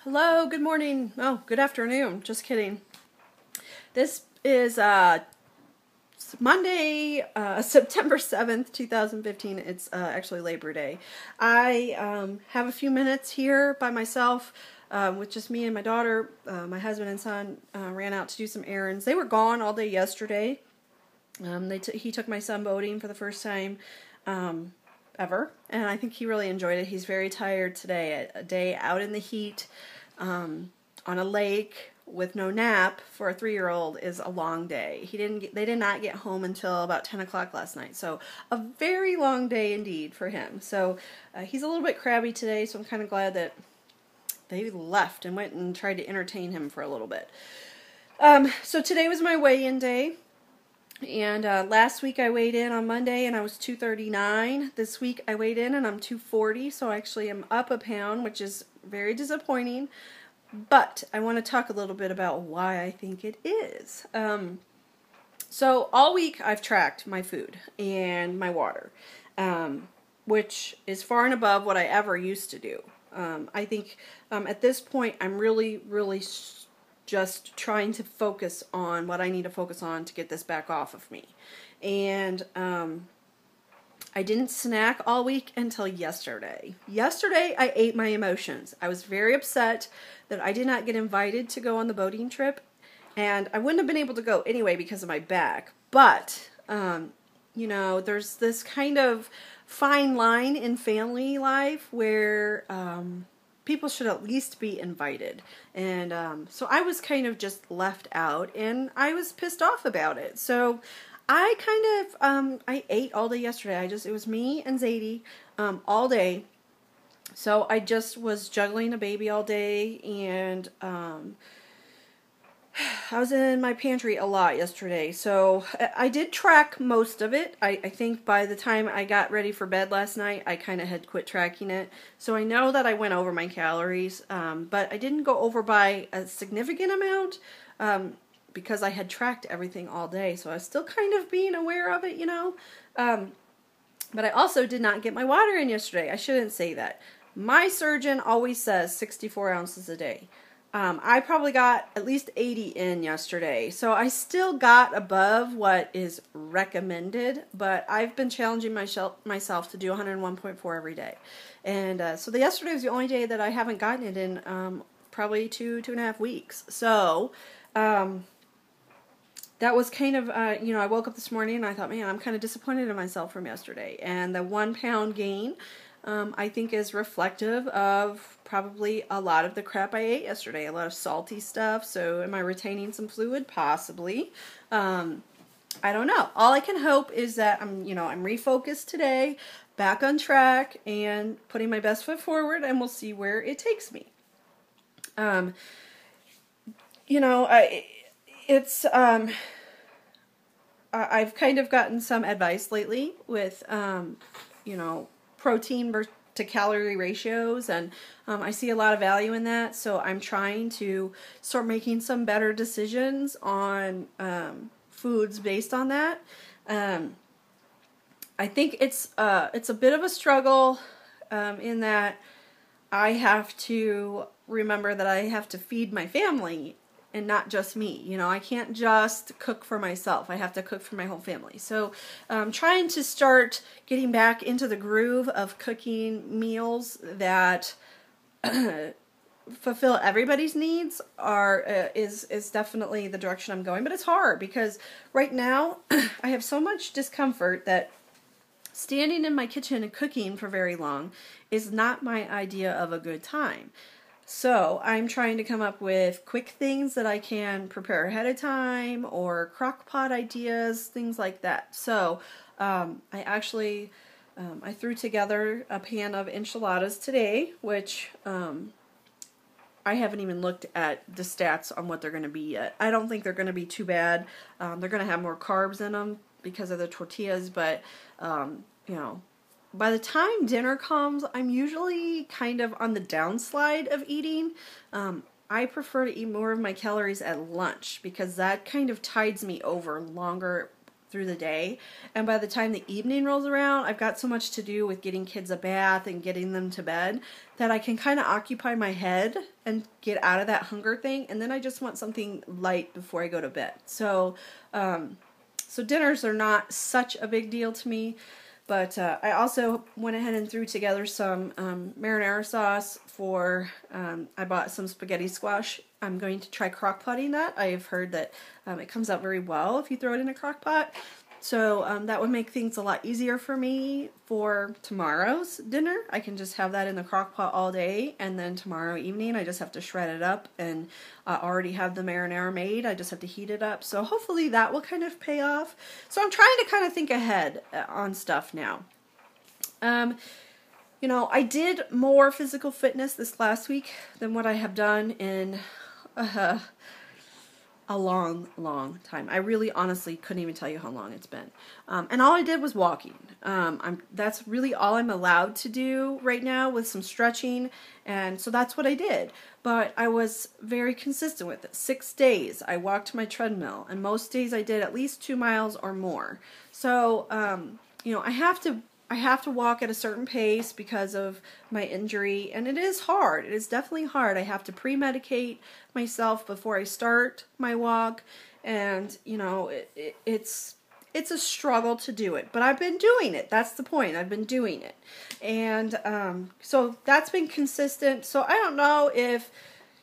Hello, good morning. Oh, good afternoon. Just kidding. This is Monday, September 7th, 2015. It's actually Labor Day. I have a few minutes here by myself with just me and my daughter. My husband and son ran out to do some errands. They were gone all day yesterday. He took my son boating for the first time ever, and I think he really enjoyed it. He's very tired today. A day out in the heat on a lake with no nap for a 3-year-old is a long day. They did not get home until about 10 o'clock last night, so a very long day indeed for him. So he's a little bit crabby today, so I'm kind of glad that they left and went and tried to entertain him for a little bit. So today was my weigh-in day. And last week I weighed in on Monday and I was 239. This week I weighed in and I'm 240, so I actually am up a pound, which is very disappointing. But I want to talk a little bit about why I think it is. So all week I've tracked my food and my water, which is far and above what I ever used to do. I think at this point I'm really just trying to focus on what I need to focus on to get this back off of me. And I didn't snack all week until yesterday. Yesterday I ate my emotions. I was very upset that I did not get invited to go on the boating trip, and I wouldn't have been able to go anyway because of my back. But you know, there's this kind of fine line in family life where people should at least be invited. And so I was kind of just left out, and I was pissed off about it. So I kind of, I ate all day yesterday. It was me and Zadie all day. So I just was juggling a baby all day, and I was in my pantry a lot yesterday. So I did track most of it. I think by the time I got ready for bed last night, I kind of had quit tracking it. So I know that I went over my calories, but I didn't go over by a significant amount because I had tracked everything all day. So I was still kind of being aware of it, you know. But I also did not get my water in yesterday. I shouldn't say that. My surgeon always says 64 ounces a day. I probably got at least 80 in yesterday, so I still got above what is recommended, but I've been challenging myself to do 101.4 every day. And so yesterday was the only day that I haven't gotten it in probably 2.5 weeks. So that was kind of, you know, I woke up this morning and I thought, man, I'm kind of disappointed in myself from yesterday. And the 1 pound gain I think is reflective of probably a lot of the crap I ate yesterday, a lot of salty stuff. So am I retaining some fluid? Possibly. I don't know. All I can hope is that I'm refocused today, back on track, and putting my best foot forward, and we'll see where it takes me. You know, I've kind of gotten some advice lately with, you know, protein to calorie ratios, and I see a lot of value in that, so I'm trying to start making some better decisions on foods based on that. I think it's a bit of a struggle in that I have to remember that I have to feed my family and not just me. You know, I can't just cook for myself. I have to cook for my whole family. So I'm trying to start getting back into the groove of cooking meals that fulfill everybody's needs is definitely the direction I'm going. But it's hard because right now I have so much discomfort that standing in my kitchen and cooking for very long is not my idea of a good time. So I'm trying to come up with quick things that I can prepare ahead of time, or crock pot ideas, things like that. So I actually I threw together a pan of enchiladas today, which I haven't even looked at the stats on what they're going to be yet. I don't think they're going to be too bad. They're going to have more carbs in them because of the tortillas, but you know, by the time dinner comes, I'm usually kind of on the downslide of eating. I prefer to eat more of my calories at lunch because that kind of tides me over longer through the day. And by the time the evening rolls around, I've got so much to do with getting kids a bath and getting them to bed that I can kind of occupy my head and get out of that hunger thing. And then I just want something light before I go to bed. So, so dinners are not such a big deal to me. But I also went ahead and threw together some marinara sauce for, I bought some spaghetti squash. I'm going to try crock potting that. I've heard that it comes out very well if you throw it in a crock pot. So that would make things a lot easier for me for tomorrow's dinner. I can just have that in the crock pot all day, and then tomorrow evening I just have to shred it up, and already have the marinara made. I just have to heat it up. So hopefully that will kind of pay off. So I'm trying to kind of think ahead on stuff now. You know, I did more physical fitness this last week than what I have done in a long time. I really honestly couldn't even tell you how long it's been. And all I did was walking. That's really all I'm allowed to do right now, with some stretching, and so that's what I did. But I was very consistent with it. 6 days I walked my treadmill, and most days I did at least 2 miles or more. So, you know, I have to walk at a certain pace because of my injury, and it is hard. It is definitely hard. I have to pre-medicate myself before I start my walk, and you know, it's a struggle to do it, but I've been doing it. That's the point. I've been doing it, and so that's been consistent. So I don't know if,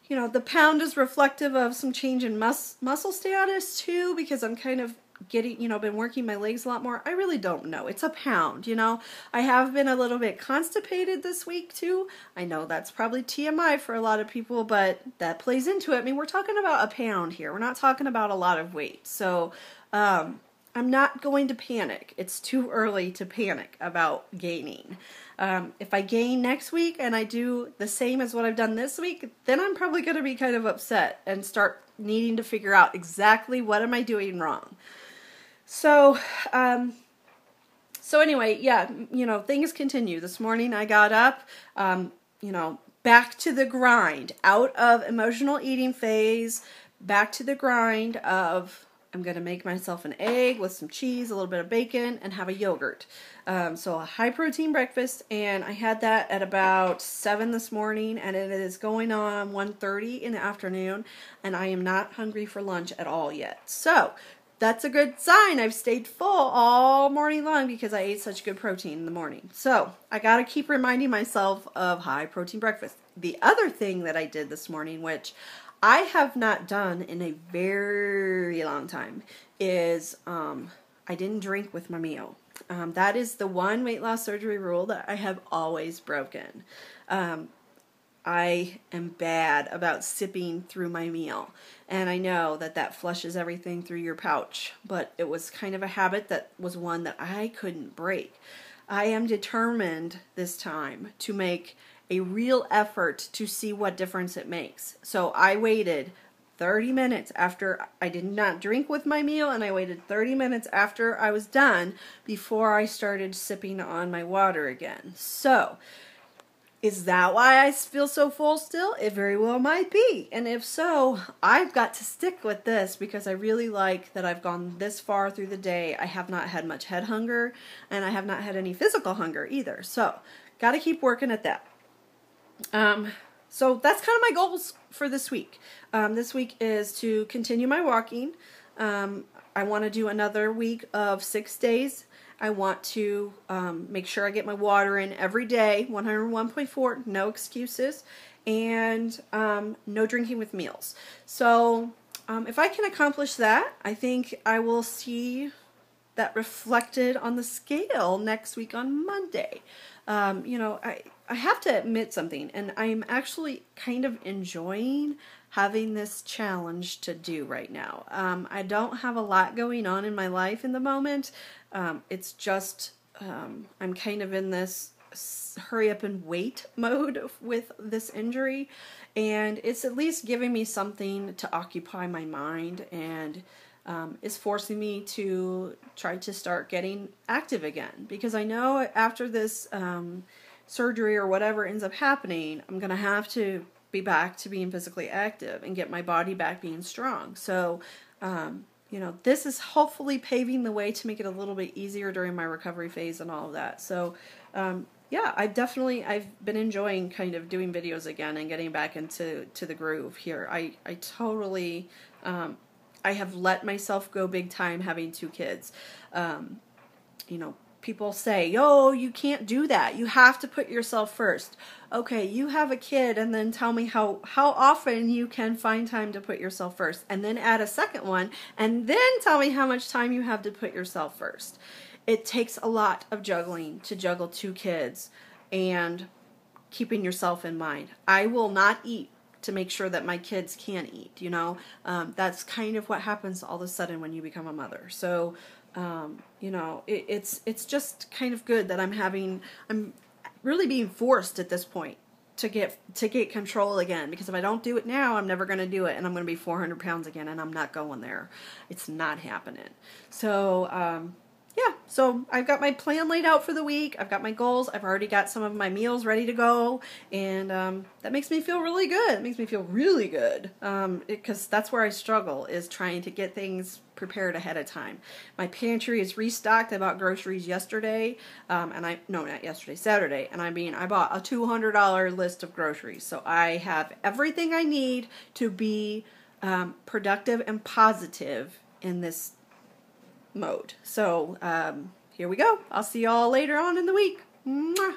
you know, the pound is reflective of some change in muscle status too, because I'm kind of getting, you know, been working my legs a lot more. I really don't know. It's a pound, you know. I have been a little bit constipated this week too. I know that's probably TMI for a lot of people, but that plays into it. I mean, we're talking about a pound here. We're not talking about a lot of weight. So, I'm not going to panic. It's too early to panic about gaining. If I gain next week and I do the same as what I've done this week, then I'm probably going to be kind of upset and start needing to figure out exactly what am I doing wrong. So, so anyway, yeah, you know, things continue. This morning I got up, you know, back to the grind, out of emotional eating phase, back to the grind of, I'm going to make myself an egg with some cheese, a little bit of bacon, and have a yogurt. So a high protein breakfast, and I had that at about 7 this morning, and it is going on 1:30 in the afternoon, and I am not hungry for lunch at all yet. So that's a good sign. I've stayed full all morning long because I ate such good protein in the morning. So I got to keep reminding myself of high protein breakfast. The other thing that I did this morning, which I have not done in a very long time, is I didn't drink with my meal. That is the one weight loss surgery rule that I have always broken. I am bad about sipping through my meal, and I know that that flushes everything through your pouch, but it was kind of a habit that was one that I couldn't break. I am determined this time to make a real effort to see what difference it makes. So I waited 30 minutes after I did not drink with my meal, and I waited 30 minutes after I was done before I started sipping on my water again. So, is that why I feel so full still? It very well might be. And if so, I've got to stick with this because I really like that I've gone this far through the day. I have not had much head hunger, and I have not had any physical hunger either. So, got to keep working at that. So that's kind of my goals for this week. This week is to continue my walking. I want to do another week of 6 days. I want to make sure I get my water in every day, 101.4, no excuses, and no drinking with meals. So if I can accomplish that, I think I will see that reflected on the scale next week on Monday. You know, I have to admit something, and I'm actually kind of enjoying having this challenge to do right now. I don't have a lot going on in my life in the moment. It's just, I'm kind of in this hurry up and wait mode with this injury, and it's at least giving me something to occupy my mind, and is forcing me to try to start getting active again, because I know after this surgery or whatever ends up happening, I'm going to have to be back to being physically active and get my body back being strong. So you know, this is hopefully paving the way to make it a little bit easier during my recovery phase and all of that. So, yeah, I've been enjoying kind of doing videos again and getting back into the groove here. I totally, I have let myself go big time having 2 kids. You know, people say, "Oh, you can't do that. You have to put yourself first." Okay, you have a kid, and then tell me how often you can find time to put yourself first, and then add a second one, and then tell me how much time you have to put yourself first. It takes a lot of juggling to juggle 2 kids and keeping yourself in mind. I will not eat to make sure that my kids can eat, you know. That's kind of what happens all of a sudden when you become a mother. So, you know, it's just kind of good that I'm really being forced at this point to get control again, because if I don't do it now, I'm never going to do it, and I'm going to be 400 pounds again, and I'm not going there. It's not happening. So, yeah, so I've got my plan laid out for the week. I've got my goals. I've already got some of my meals ready to go, and that makes me feel really good. It makes me feel really good, because that's where I struggle, is trying to get things prepared ahead of time. My pantry is restocked. I bought groceries yesterday, Saturday, and I bought a $200 list of groceries. So I have everything I need to be productive and positive in this mode. So here we go. I'll see y'all later on in the week. Mwah.